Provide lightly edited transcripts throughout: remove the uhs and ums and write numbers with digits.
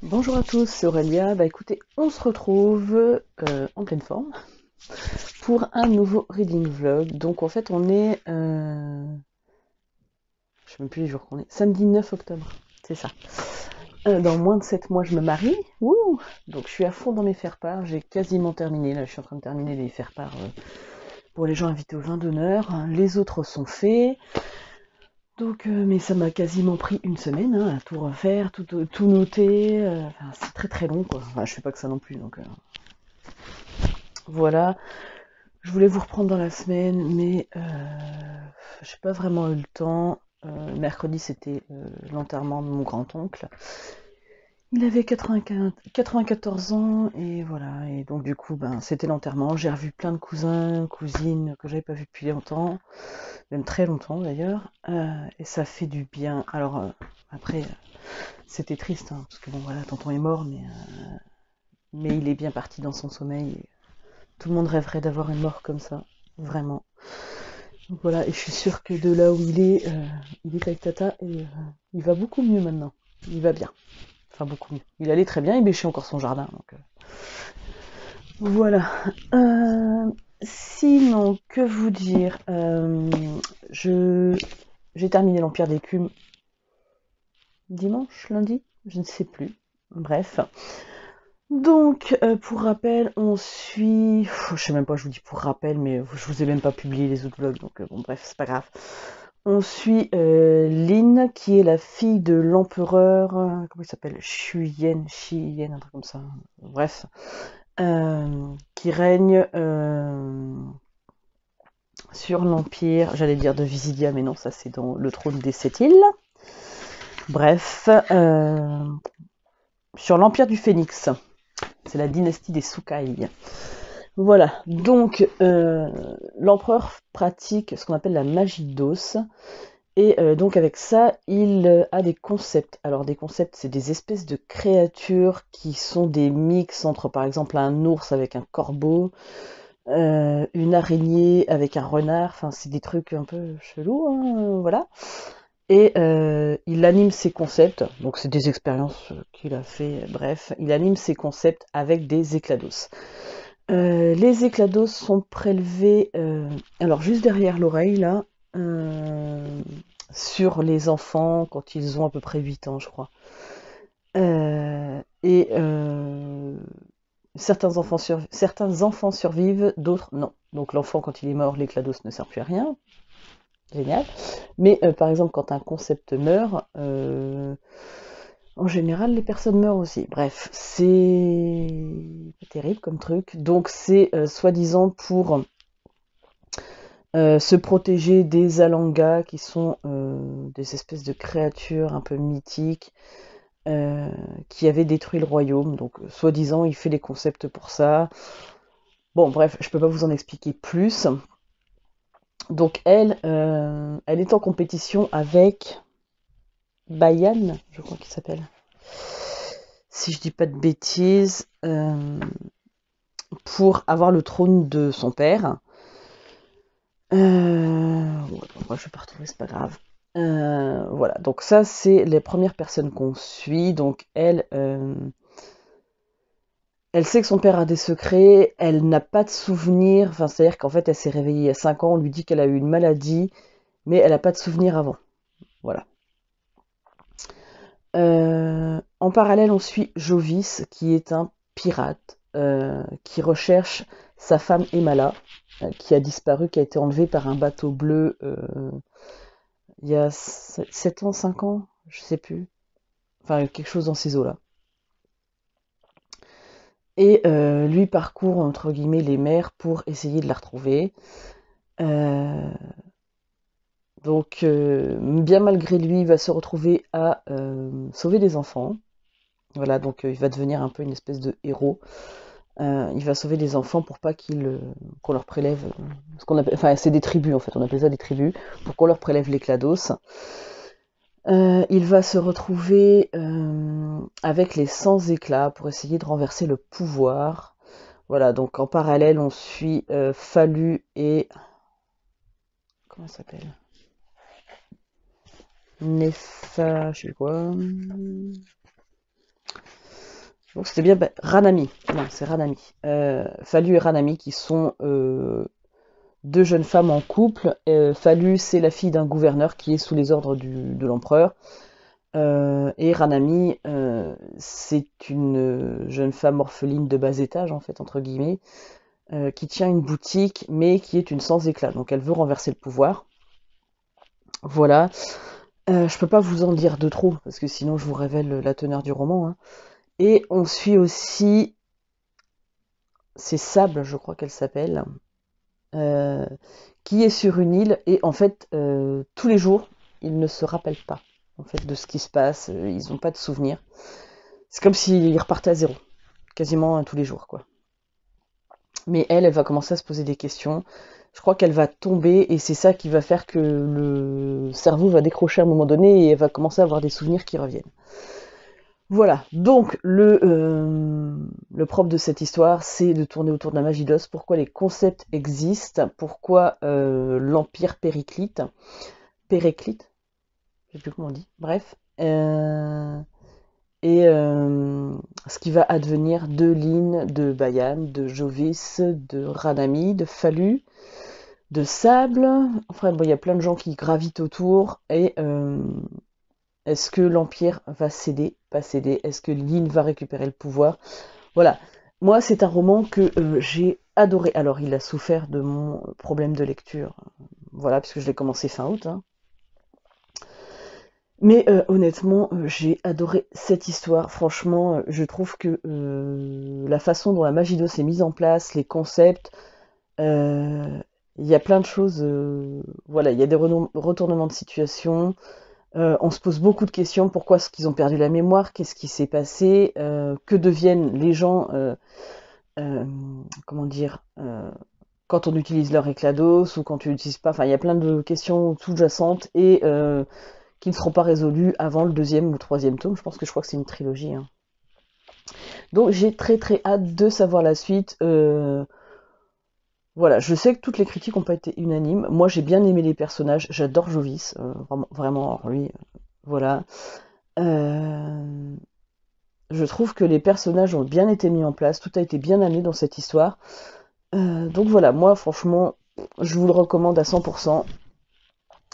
Bonjour à tous, c'est Aurélia. Bah écoutez, on se retrouve en pleine forme pour un nouveau reading vlog. Donc en fait on est, je sais même plus les jours qu'on est, samedi 9 octobre, c'est ça. Dans moins de 7 mois je me marie, wouh. Donc je suis à fond dans mes faire-part, j'ai quasiment terminé, là je suis en train de terminer les faire-part pour les gens invités au vin d'honneur. Les autres sont faits. Donc, mais ça m'a quasiment pris une semaine hein, à tout refaire, tout noter. Enfin, c'est très très long quoi. Enfin, je fais pas que ça non plus, donc voilà. Je voulais vous reprendre dans la semaine, mais j'ai pas vraiment eu le temps. Mercredi, c'était l'enterrement de mon grand-oncle. Il avait 94 ans, et voilà. Et donc, du coup, ben, c'était l'enterrement. J'ai revu plein de cousins, cousines que j'avais pas vu depuis longtemps, même très longtemps d'ailleurs. Et ça fait du bien. Alors, après, c'était triste, hein, parce que bon, voilà, tonton est mort, mais il est bien parti dans son sommeil. Et tout le monde rêverait d'avoir une mort comme ça, vraiment. Donc voilà, et je suis sûre que de là où il est avec Tata et il va beaucoup mieux maintenant. Il va bien. Enfin, beaucoup mieux. Il allait très bien, il bêchait encore son jardin. Donc, voilà. Euh, Sinon, que vous dire je J'ai terminé l'Empire d'écume dimanche, lundi, je ne sais plus. Bref. Donc, pour rappel, on suit. Je sais même pas, je vous dis pour rappel, mais je vous ai même pas publié les autres vlogs, donc bon, bref, c'est pas grave. On suit Lin, qui est la fille de l'empereur. Comment il s'appelle? Shi Yen, un truc comme ça. Bref. Qui règne sur l'empire, j'allais dire de Visidia, mais non, ça c'est dans le trône des Sept-Îles. Bref. Sur l'empire du Phénix. C'est la dynastie des Sukai. Voilà, donc l'empereur pratique ce qu'on appelle la magie d'os, et donc avec ça, il a des concepts. Alors des concepts, c'est des espèces de créatures qui sont des mix entre par exemple un ours avec un corbeau, une araignée avec un renard, enfin c'est des trucs un peu chelous, hein, voilà. Et il anime ses concepts, donc c'est des expériences qu'il a fait, bref, il anime ses concepts avec des éclats d'os. Les éclats d'os sont prélevés, alors juste derrière l'oreille, là, sur les enfants quand ils ont à peu près 8 ans, je crois. Et certains enfants survivent, d'autres non. Donc l'enfant, quand il est mort, l'éclat d'os ne sert plus à rien. Génial. Mais par exemple, quand un concept meurt, en général, les personnes meurent aussi. Bref, c'est terrible comme truc. Donc c'est soi-disant pour se protéger des Alangas, qui sont des espèces de créatures un peu mythiques qui avaient détruit le royaume. Donc soi-disant, il fait les concepts pour ça. Bon, bref, je peux pas vous en expliquer plus. Donc elle est en compétition avec Bayan, je crois qu'il s'appelle. Si je dis pas de bêtises, pour avoir le trône de son père. Moi je vais pas retrouver, c'est pas grave. Voilà, donc ça c'est les premières personnes qu'on suit. Donc elle sait que son père a des secrets, elle n'a pas de souvenirs, enfin c'est-à-dire qu'en fait elle s'est réveillée il y a 5 ans, on lui dit qu'elle a eu une maladie, mais elle n'a pas de souvenirs avant. Voilà. En parallèle, on suit Jovis, qui est un pirate, qui recherche sa femme Emala, qui a disparu, qui a été enlevée par un bateau bleu il y a 7 ans, 5 ans, je sais plus. Enfin, quelque chose dans ces eaux-là. Et lui parcourt, entre guillemets, les mers pour essayer de la retrouver. Euh, donc, bien malgré lui, il va se retrouver à sauver des enfants. Voilà, donc il va devenir un peu une espèce de héros. Il va sauver des enfants pour pas qu'on leur prélève ce qu'on appelle, enfin c'est des tribus en fait, on appelle ça des tribus, pour qu'on leur prélève l'éclat d'os. Il va se retrouver avec les 100 éclats pour essayer de renverser le pouvoir. Voilà, donc en parallèle on suit Falu et comment ça s'appelle, Nefa, je sais plus quoi. Donc c'était bien Ranami. Non, c'est Ranami. Falu et Ranami qui sont deux jeunes femmes en couple. Falu, c'est la fille d'un gouverneur qui est sous les ordres de l'empereur. Et Ranami, c'est une jeune femme orpheline de bas étage, en fait, entre guillemets, qui tient une boutique, mais qui est une sans éclat. Donc elle veut renverser le pouvoir. Voilà. Je peux pas vous en dire de trop, parce que sinon je vous révèle la teneur du roman, hein. Et on suit aussi, c'est Sable, je crois qu'elle s'appelle, euh, qui est sur une île, et en fait, tous les jours, ils ne se rappellent pas, en fait, de ce qui se passe, ils n'ont pas de souvenirs. C'est comme s'ils repartaient à zéro, quasiment tous les jours, quoi. Mais elle va commencer à se poser des questions. Je crois qu'elle va tomber et c'est ça qui va faire que le cerveau va décrocher à un moment donné et elle va commencer à avoir des souvenirs qui reviennent. Voilà, donc le propre de cette histoire, c'est de tourner autour de la magie d'os, pourquoi les concepts existent, pourquoi l'Empire périclite, je sais plus comment on dit, bref, et ce qui va advenir de Lynn, de Bayan, de Jovis, de Ranami, de Falu, de Sable. Enfin bon, il y a plein de gens qui gravitent autour. Et est-ce que l'Empire va céder, pas céder? Est-ce que Lynn va récupérer le pouvoir? Voilà. Moi, c'est un roman que j'ai adoré. Alors, il a souffert de mon problème de lecture. Voilà, puisque je l'ai commencé fin août, hein. Mais honnêtement, j'ai adoré cette histoire. Franchement, je trouve que la façon dont la magie d'os est mise en place, les concepts, euh, il y a plein de choses. Voilà, il y a des retournements de situation. On se pose beaucoup de questions. Pourquoi est-ce qu'ils ont perdu la mémoire? Qu'est-ce qui s'est passé? Que deviennent les gens? Euh, comment dire? Quand on utilise leur éclat d'os ou quand on n'utilise pas. Enfin, il y a plein de questions sous-jacentes et qui ne seront pas résolues avant le deuxième ou le troisième tome. Je crois que c'est une trilogie, hein. Donc j'ai très très hâte de savoir la suite. Voilà, je sais que toutes les critiques n'ont pas été unanimes. Moi j'ai bien aimé les personnages, j'adore Jovis, vraiment, vraiment, lui, voilà. Euh, je trouve que les personnages ont bien été mis en place, tout a été bien amené dans cette histoire. Donc voilà, moi franchement, je vous le recommande à 100%.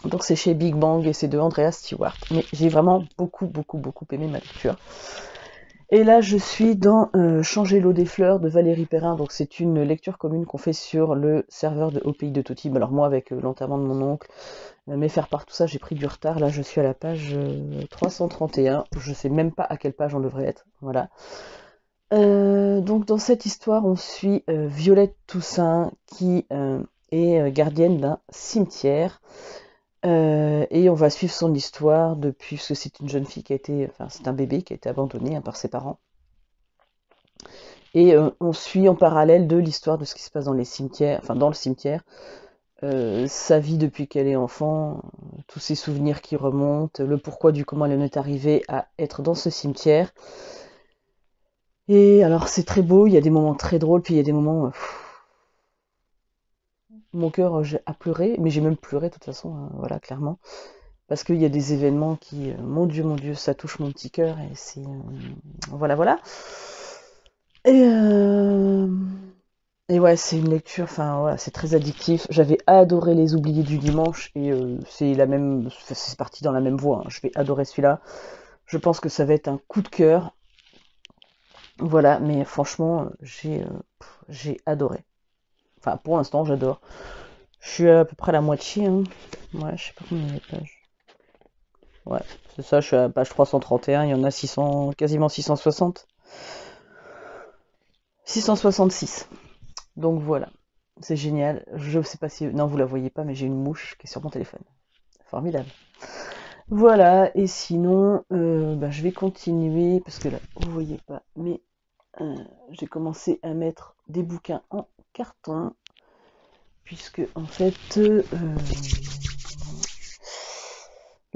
Donc c'est chez Big Bang et c'est de Andrea Stewart. Mais j'ai vraiment beaucoup, beaucoup, beaucoup aimé ma lecture. Et là, je suis dans Changer l'eau des fleurs de Valérie Perrin. Donc c'est une lecture commune qu'on fait sur le serveur de Au Pays de Totib. Alors moi, avec l'enterrement de mon oncle, mes faire part, tout ça, j'ai pris du retard. Là, je suis à la page 331. Je sais même pas à quelle page on devrait être. Voilà. Donc dans cette histoire, on suit Violette Toussaint qui est gardienne d'un cimetière. Et on va suivre son histoire depuis, parce que c'est une jeune fille qui a été, enfin c'est un bébé qui a été abandonné, hein, par ses parents. Et on suit en parallèle de l'histoire de ce qui se passe dans les cimetières, enfin dans le cimetière, sa vie depuis qu'elle est enfant, tous ses souvenirs qui remontent, le pourquoi du comment elle en est arrivée à être dans ce cimetière. Et alors c'est très beau, il y a des moments très drôles, puis il y a des moments mon cœur a pleuré, mais j'ai même pleuré de toute façon, hein, voilà, clairement. Parce qu'il y a des événements qui, mon Dieu, ça touche mon petit cœur, et c'est... voilà, voilà. Et, et ouais, c'est une lecture, enfin, voilà, c'est très addictif. J'avais adoré Les Oubliés du Dimanche, et c'est la même... c'est parti dans la même voie, hein. Je vais adorer celui-là. Je pense que ça va être un coup de cœur. Voilà, mais franchement, j'ai adoré. Enfin, pour l'instant, j'adore. Je suis à peu près à la moitié, hein. Ouais, je sais pas combien il y a de pages. Ouais, c'est ça, je suis à la page 331, il y en a 600, quasiment 660. 666. Donc voilà, c'est génial. Je sais pas si... Non, vous la voyez pas, mais j'ai une mouche qui est sur mon téléphone. Formidable. Voilà, et sinon, je vais continuer, parce que là, vous voyez pas, mais j'ai commencé à mettre des bouquins en carton, puisque en fait, le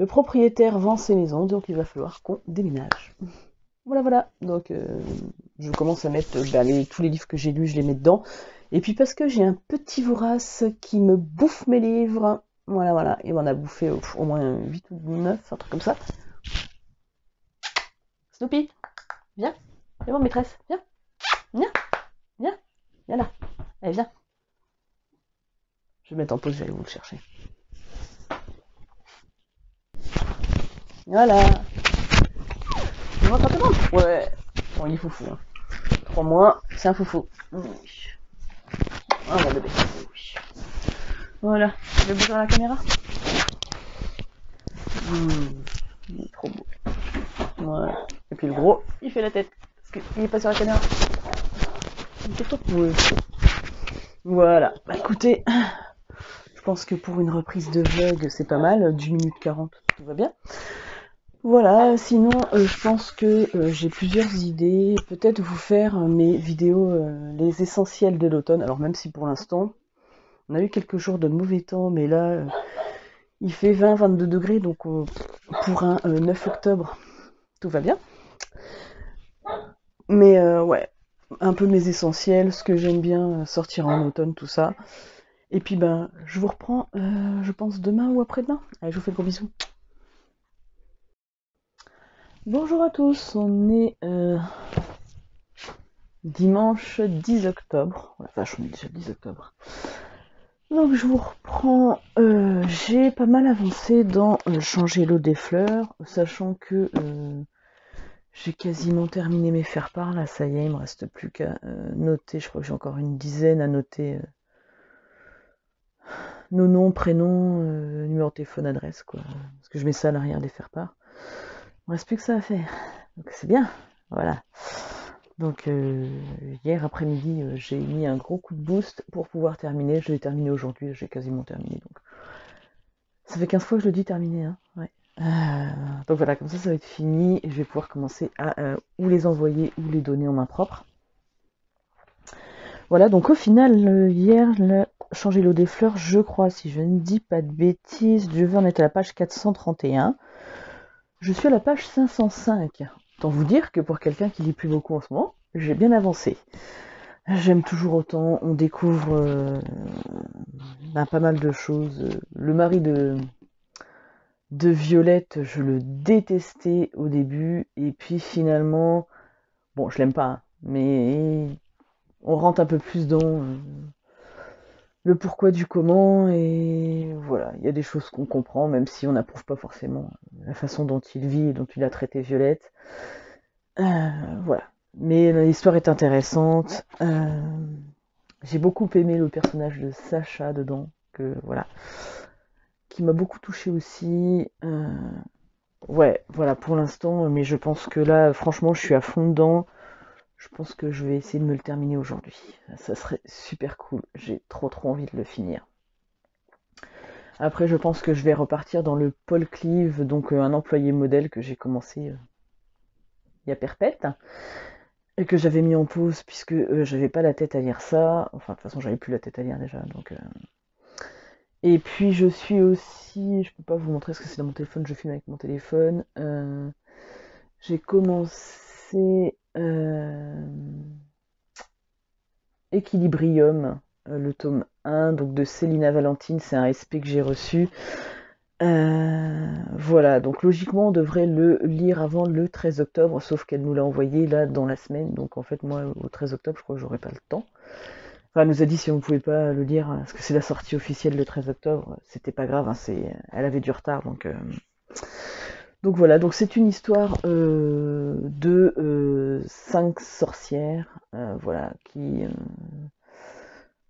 propriétaire vend ses maisons, donc il va falloir qu'on déménage. Voilà, voilà. Donc, je commence à mettre tous les livres que j'ai lus, je les mets dedans. Et puis parce que j'ai un petit vorace qui me bouffe mes livres. Voilà, voilà. Il m'en a bouffé au moins 8 ou 9, un truc comme ça. Snoopy, viens. C'est bon, maîtresse, viens, viens, viens, viens là. Allez, viens. Je vais mettre en pause, j'allais vous le chercher. Voilà. Tu vois quand t'es bon? Ouais. Bon, il est foufou. Hein. 3 mois, c'est un foufou. Oui. Ah, mon bébé. Oui. Voilà. Tu veux bouger dans la caméra? Il est trop beau. Voilà. Et puis le gros, il fait la tête. Parce qu'il est pas sur la caméra. Il est trop beau. Voilà. Bah écoutez, je pense que pour une reprise de vlog, c'est pas mal. 10 minutes 40, tout va bien. Voilà, sinon je pense que j'ai plusieurs idées. Peut-être vous faire mes vidéos, les essentiels de l'automne. Alors même si pour l'instant, on a eu quelques jours de mauvais temps, mais là, il fait 20-22 degrés, donc pour un 9 octobre, tout va bien. Mais ouais, un peu mes essentiels, ce que j'aime bien sortir en automne, tout ça. Et puis ben, je vous reprends, je pense demain ou après-demain. Allez, je vous fais de gros bisous. Bonjour à tous, on est dimanche 10 octobre. Oh la vache, on est déjà le 10 octobre. Donc je vous reprends, j'ai pas mal avancé dans changer l'eau des fleurs, sachant que j'ai quasiment terminé mes faire-part, là ça y est, il me reste plus qu'à noter, je crois que j'ai encore une dizaine à noter, nos noms, prénoms, numéro de téléphone, adresse, quoi, parce que je mets ça à l'arrière des faire-part. Il me reste plus que ça à faire, donc c'est bien, voilà. Donc hier après-midi, j'ai mis un gros coup de boost pour pouvoir terminer. Je l'ai terminé aujourd'hui, j'ai quasiment terminé. Donc ça fait 15 fois que je le dis terminé, hein. Ouais. Donc voilà, comme ça va être fini et je vais pouvoir commencer à ou les envoyer ou les donner en main propre. Voilà, donc au final, hier, changer l'eau des fleurs, je crois, si je ne dis pas de bêtises, je vais en être à la page 431. Je suis à la page 505. Autant vous dire que pour quelqu'un qui lit plus beaucoup en ce moment, j'ai bien avancé. J'aime toujours autant, on découvre pas mal de choses. Le mari de Violette, je le détestais au début, et puis finalement, bon, je l'aime pas, hein, mais on rentre un peu plus dans le pourquoi du comment, et voilà, il y a des choses qu'on comprend, même si on n'approuve pas forcément la façon dont il vit et dont il a traité Violette. Voilà. Mais l'histoire est intéressante. J'ai beaucoup aimé le personnage de Sacha dedans, que voilà, qui m'a beaucoup touché aussi. Ouais, voilà pour l'instant, mais je pense que là, franchement, je suis à fond dedans. Je pense que je vais essayer de me le terminer aujourd'hui. Ça serait super cool. J'ai trop envie de le finir. Après, je pense que je vais repartir dans le Paul Cleave, donc un employé modèle que j'ai commencé il y a perpète. Et que j'avais mis en pause puisque j'avais pas la tête à lire ça. Enfin, de toute façon, j'avais plus la tête à lire déjà. Donc, Et puis, je suis aussi. Je peux pas vous montrer ce que c'est dans mon téléphone. Je filme avec mon téléphone. J'ai commencé Equilibrium, le tome 1, donc de Célina Valentine. C'est un SP que j'ai reçu. Voilà, donc logiquement on devrait le lire avant le 13 octobre, sauf qu'elle nous l'a envoyé là dans la semaine, donc en fait moi au 13 octobre je crois que j'aurai pas le temps. Enfin elle nous a dit si on pouvait pas le lire, parce que c'est la sortie officielle le 13 octobre, c'était pas grave, hein, elle avait du retard, donc voilà, donc c'est une histoire de 5 sorcières, voilà, qui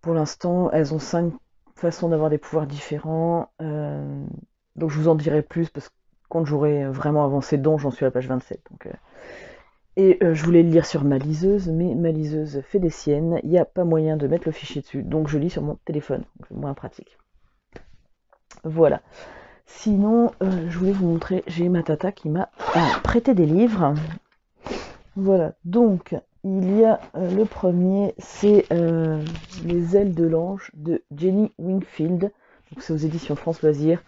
pour l'instant elles ont 5 façons d'avoir des pouvoirs différents, donc je vous en dirai plus parce que quand j'aurai vraiment avancé dedans, j'en suis à la page 27. Et je voulais le lire sur ma liseuse, mais ma liseuse fait des siennes. Il n'y a pas moyen de mettre le fichier dessus, donc je lis sur mon téléphone. Donc c'est moins pratique. Voilà. Sinon, je voulais vous montrer, j'ai ma tata qui m'a prêté des livres. Voilà, donc il y a le premier, c'est Les ailes de l'ange de Jenny Wingfield. Donc c'est aux éditions France Loisirs.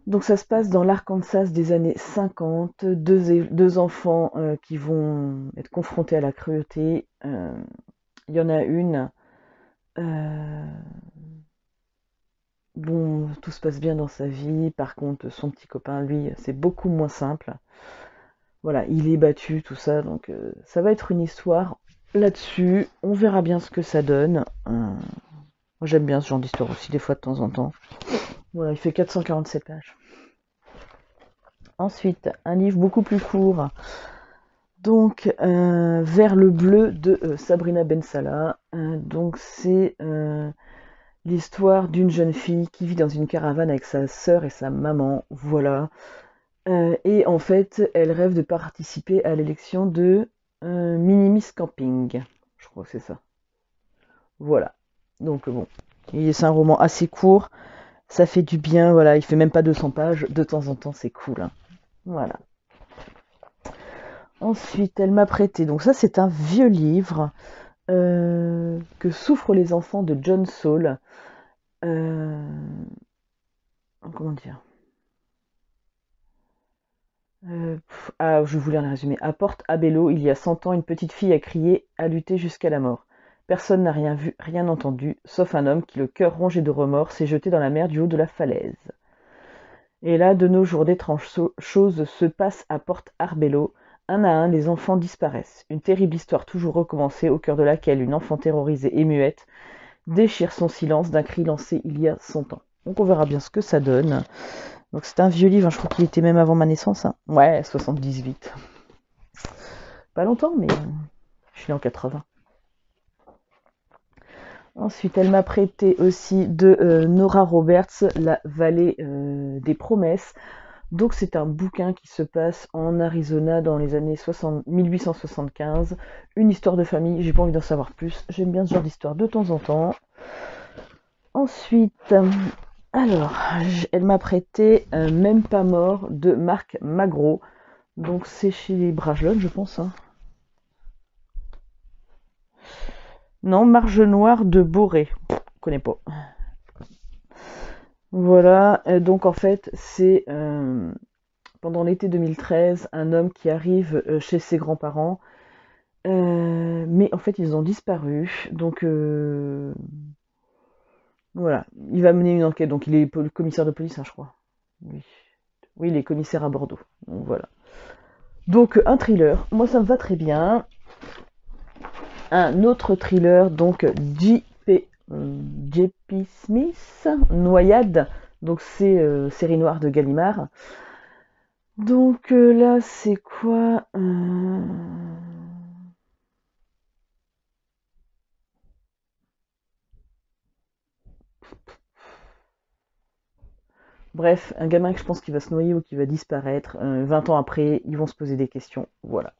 Donc ça se passe dans l'Arkansas des années 50, deux enfants qui vont être confrontés à la cruauté. Il y en a une, bon, tout se passe bien dans sa vie, par contre son petit copain, lui, c'est beaucoup moins simple. Voilà, il est battu, tout ça, donc ça va être une histoire là-dessus. On verra bien ce que ça donne. Moi, j'aime bien ce genre d'histoire aussi, des fois de temps en temps. Voilà, il fait 447 pages. Ensuite, un livre beaucoup plus court, donc Vers le bleu de Sabrina Ben Salah. Donc c'est l'histoire d'une jeune fille qui vit dans une caravane avec sa sœur et sa maman. Voilà. Et en fait, elle rêve de participer à l'élection de Minimis Camping. Je crois que c'est ça. Voilà. Donc bon, c'est un roman assez court. Ça fait du bien. Voilà, il fait même pas 200 pages. De temps en temps, c'est cool, hein. Voilà. Ensuite, elle m'a prêté. Donc ça, c'est un vieux livre que souffrent les enfants de John Saul. Comment dire? Je voulais un résumé. À Porte Abello, il y a 100 ans, une petite fille a crié, a lutté jusqu'à la mort. Personne n'a rien vu, rien entendu, sauf un homme qui, le cœur rongé de remords, s'est jeté dans la mer du haut de la falaise. Et là, de nos jours, d'étranges choses se passent à Porte Arbello. Un à un, les enfants disparaissent. Une terrible histoire toujours recommencée, au cœur de laquelle une enfant terrorisée et muette déchire son silence d'un cri lancé il y a 100 ans. Donc on verra bien ce que ça donne. Donc c'est un vieux livre, hein, je crois qu'il était même avant ma naissance. Hein. Ouais, 78. Pas longtemps, mais je suis née en 80. Ensuite, elle m'a prêté aussi de Nora Roberts, La vallée des promesses. Donc c'est un bouquin qui se passe en Arizona dans les années 1875. Une histoire de famille, j'ai pas envie d'en savoir plus. J'aime bien ce genre d'histoire de temps en temps. Ensuite, alors, elle m'a prêté Même pas mort de Marc Magro. Donc c'est chez les Bragelonne, je pense. Hein. Non, Marge Noire de Boré. Je connais pas. Voilà, donc en fait, c'est pendant l'été 2013, un homme qui arrive chez ses grands-parents, mais en fait, ils ont disparu. Donc voilà, il va mener une enquête. Donc il est commissaire de police, hein, je crois. Oui. Oui, il est commissaire à Bordeaux. Donc voilà. Donc un thriller, moi ça me va très bien. Un autre thriller, donc J.P. Smith, Noyade, donc c'est série noire de Gallimard. Donc là, c'est quoi Bref, un gamin que je pense qu'il va se noyer ou qui va disparaître. 20 ans après, ils vont se poser des questions. Voilà.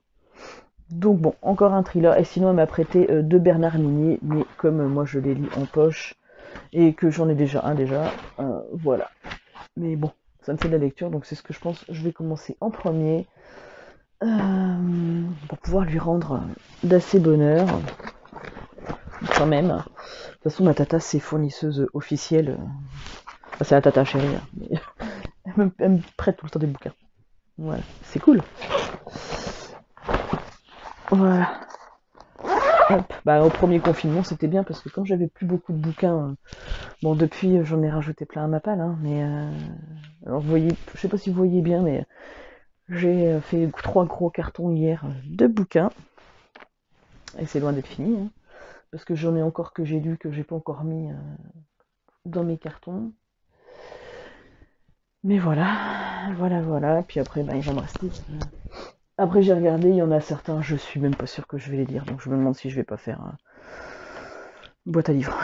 Donc bon, encore un thriller. Et sinon, elle m'a prêté de Bernard Minier, mais comme moi je les lis en poche et que j'en ai déjà un déjà, voilà. Mais bon, ça me fait de la lecture, donc c'est ce que je pense. Je vais commencer en premier pour pouvoir lui rendre d'assez bonheur quand même. De toute façon, ma tata, c'est fournisseuse officielle. Enfin, c'est la tata chérie. Hein, mais elle me prête tout le temps des bouquins. Voilà, c'est cool. Voilà. Hop. Bah, au premier confinement, c'était bien parce que comme j'avais plus beaucoup de bouquins, bon, depuis, j'en ai rajouté plein à ma palle, hein, mais alors, vous voyez, je sais pas si vous voyez bien, mais j'ai fait 3 gros cartons hier de bouquins. Et c'est loin d'être fini, hein, parce que j'en ai encore que j'ai lu, que j'ai pas encore mis dans mes cartons. Mais voilà, voilà. Puis après, bah, il va me rester. Après, j'ai regardé, il y en a certains, je suis même pas sûre que je vais les lire, donc je me demande si je vais pas faire boîte à livres.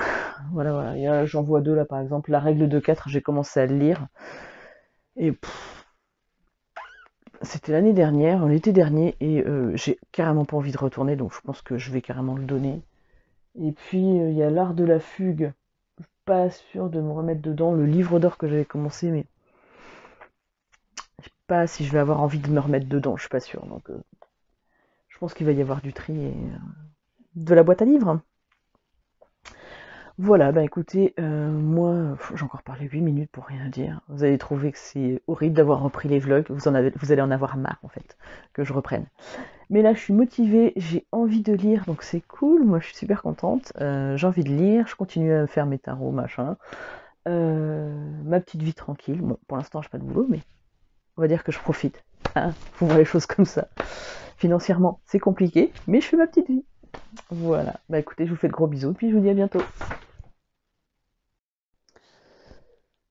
Voilà. J'en vois 2 là, par exemple. La règle de 4, j'ai commencé à le lire. Et c'était l'année dernière, l'été dernier, et j'ai carrément pas envie de retourner, donc je pense que je vais carrément le donner. Et puis, il y a l'art de la fugue. Pas sûr de me remettre dedans. Le livre d'or que j'avais commencé, mais je sais pas si je vais avoir envie de me remettre dedans, je suis pas sûre. Donc, je pense qu'il va y avoir du tri et de la boîte à livres. Voilà, bah écoutez, moi, j'ai encore parlé 8 minutes pour rien dire. Vous allez trouver que c'est horrible d'avoir repris les vlogs. Vous allez en avoir marre, en fait, que je reprenne. Mais là, je suis motivée, j'ai envie de lire, donc c'est cool. Moi, je suis super contente. J'ai envie de lire, je continue à faire mes tarots, machin. Ma petite vie tranquille. Bon, pour l'instant, j'ai pas de boulot, mais on va dire que je profite. Hein, faut voir les choses comme ça. Financièrement, c'est compliqué, mais je fais ma petite vie. Voilà. Bah écoutez, je vous fais de gros bisous, puis je vous dis à bientôt.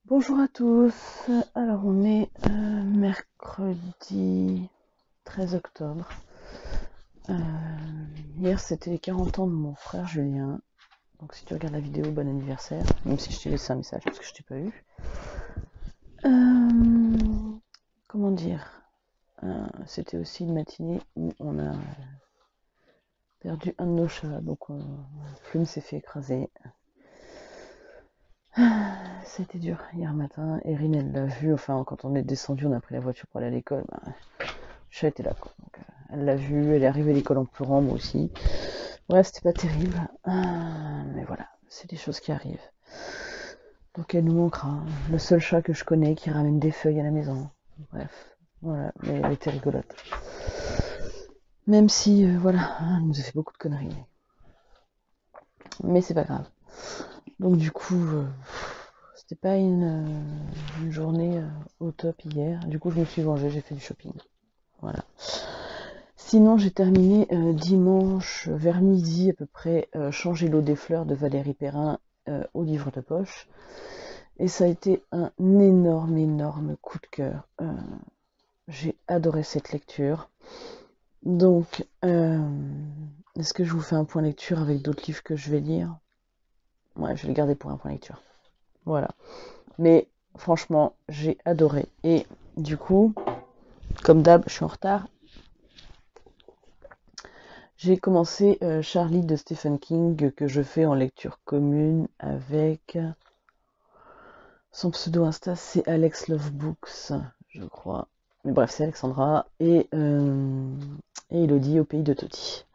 Bonjour à tous. Alors on est mercredi 13 octobre. Hier c'était les 40 ans de mon frère Julien. Donc si tu regardes la vidéo, bon anniversaire. Même si je t'ai laissé un message parce que je t'ai pas eu. Comment dire, c'était aussi une matinée où on a perdu un de nos chats. Donc Plume s'est fait écraser. C'était dur hier matin. Erin, elle l'a vu. Enfin, quand on est descendu, on a pris la voiture pour aller à l'école. Le chat était là, quoi. Donc, elle l'a vu. Elle est arrivée à l'école en pleurant, moi aussi. Bref, c'était pas terrible. Mais voilà, c'est des choses qui arrivent. Donc, elle nous manquera. Le seul chat que je connais qui ramène des feuilles à la maison. Bref, voilà. Mais elle était rigolote. Même si, voilà, elle nous a fait beaucoup de conneries. Mais c'est pas grave. Donc, du coup. C'était pas une journée au top hier. Du coup, je me suis vengée, j'ai fait du shopping. Voilà. Sinon, j'ai terminé dimanche vers midi à peu près Changer l'eau des fleurs de Valérie Perrin au livre de poche. Et ça a été un énorme coup de cœur. J'ai adoré cette lecture. Donc, est-ce que je vous fais un point lecture avec d'autres livres que je vais lire? Ouais, je vais les garder pour un point lecture. Voilà. Mais franchement, j'ai adoré. Et du coup, comme d'hab, je suis en retard. J'ai commencé Charlie de Stephen King, que je fais en lecture commune avec son pseudo Insta, c'est Alex Love Books, je crois. Mais bref, c'est Alexandra et Elodie au pays de Toti.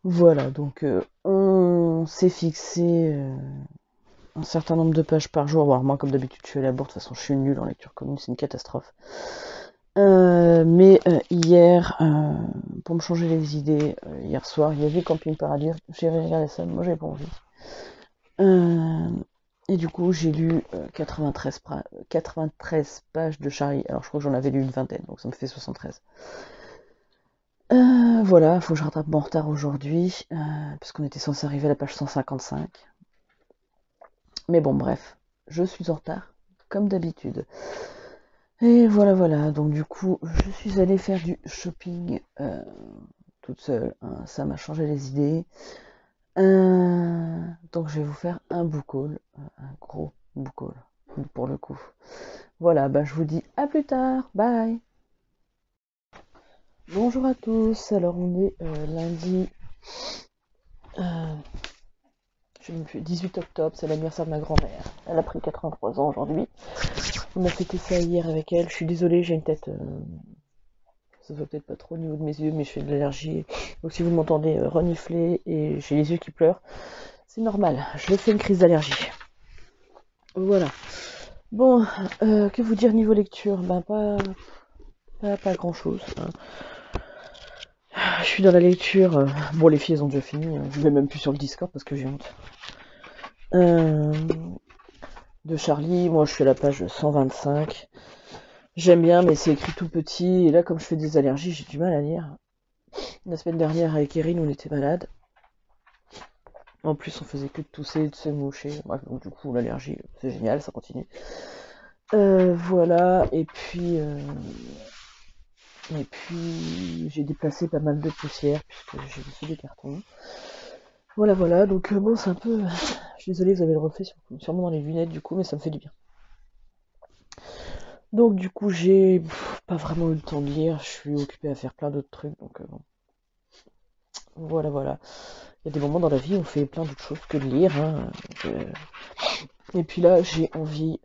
Voilà, donc on s'est fixé un certain nombre de pages par jour. Alors moi, comme d'habitude, je suis à la bourre. De toute façon, je suis nulle en lecture commune, c'est une catastrophe. Mais hier, pour me changer les idées, hier soir, il y avait Camping Paradis. J'ai regardé ça, moi j'avais pas envie. Et du coup, j'ai lu 93 pages de Charlie. Alors je crois que j'en avais lu une vingtaine, donc ça me fait 73. Voilà, il faut que je rattrape mon retard aujourd'hui, parce qu'on était censé arriver à la page 155. Mais bon, bref, je suis en retard, comme d'habitude. Et voilà, donc du coup, je suis allée faire du shopping toute seule, hein, ça m'a changé les idées. Donc je vais vous faire un book haul, un gros book haul, pour le coup. Voilà, bah je vous dis à plus tard, bye. Bonjour à tous, alors on est lundi 18 octobre, c'est l'anniversaire de ma grand-mère. Elle a pris 83 ans aujourd'hui. On a fêté ça hier avec elle. Je suis désolée, j'ai une tête. Ça se voit peut-être pas trop au niveau de mes yeux, mais je fais de l'allergie. Donc si vous m'entendez renifler et j'ai les yeux qui pleurent, c'est normal. Je fais une crise d'allergie. Voilà. Bon, que vous dire niveau lecture? Ben pas grand chose. Hein. Je suis dans la lecture. Bon, les filles elles ont déjà fini. Je vais même plus sur le Discord parce que j'ai honte. De Charlie, moi je suis à la page 125. J'aime bien, mais c'est écrit tout petit. Et là, comme je fais des allergies, j'ai du mal à lire. La semaine dernière, avec Erin, on était malade. En plus, on faisait que de tousser, de se moucher. Bref, donc du coup, l'allergie, c'est génial, ça continue. Voilà, et puis j'ai déplacé pas mal de poussière puisque j'ai laissé des cartons. Voilà, donc bon, c'est un peu. Je suis désolée, vous avez le reflet sûrement dans les lunettes du coup, mais ça me fait du bien. Donc du coup, j'ai pas vraiment eu le temps de lire, je suis occupée à faire plein d'autres trucs, donc bon. Voilà. Il y a des moments dans la vie où on fait plein d'autres choses que de lire. Hein. Et puis là, j'ai envie,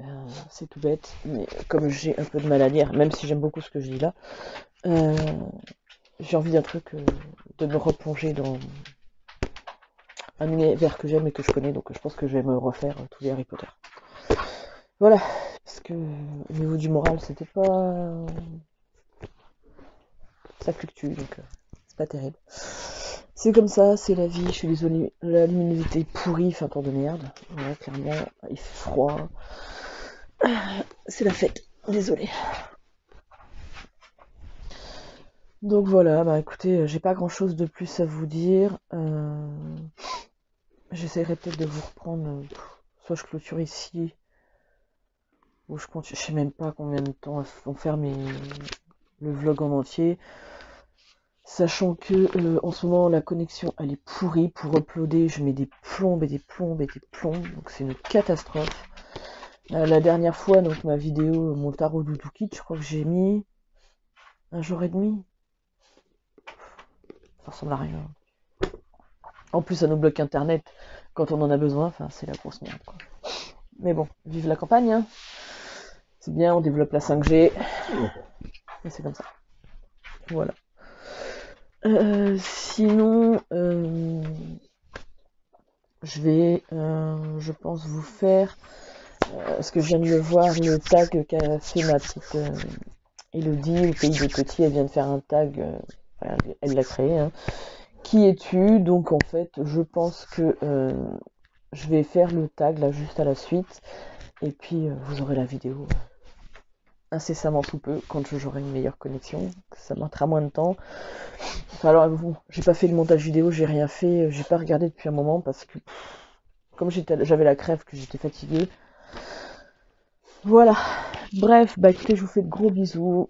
c'est tout bête, mais comme j'ai un peu de mal à lire, même si j'aime beaucoup ce que je lis là, j'ai envie d'un truc, de me replonger dans un univers que j'aime et que je connais, donc je pense que je vais me refaire tous les Harry Potter. Voilà, parce que au niveau du moral, c'était pas... Ça fluctue, donc c'est pas terrible. C'est comme ça, c'est la vie, je suis désolée. La luminosité est pourrie, fait un tour de merde. Ouais, clairement, il fait froid. C'est la fête, désolée. Donc voilà, bah écoutez, j'ai pas grand chose de plus à vous dire. J'essaierai peut-être de vous reprendre, soit je clôture ici, ou je continue, je sais même pas combien de temps vont faire le vlog en entier. Sachant que en ce moment la connexion elle est pourrie, pour uploader je mets des plombes et des plombes et des plombes, donc c'est une catastrophe. La dernière fois, donc ma vidéo, mon tarot doudou kit, je crois que j'ai mis 1 jour et demi. Ça ressemble à rien. En plus, ça nous bloque internet quand on en a besoin. Enfin, c'est la grosse merde, quoi. Mais bon, vive la campagne, hein. C'est bien, on développe la 5G. Et c'est comme ça. Voilà. Sinon, je vais, je pense, vous faire, parce que je viens de le voir, le tag qu'a fait ma petite Elodie, au pays de Coty. Elle vient de faire un tag, enfin, elle l'a créé, hein. Qui es-tu? Donc en fait, je pense que je vais faire le tag là juste à la suite. Et puis vous aurez la vidéo incessamment sous peu, quand j'aurai une meilleure connexion. Ça mettra moins de temps. Enfin, alors bon, j'ai pas fait le montage vidéo, j'ai rien fait, j'ai pas regardé depuis un moment parce que comme j'avais la crève, que j'étais fatiguée. Voilà. Bref, bah écoutez, je vous fais de gros bisous.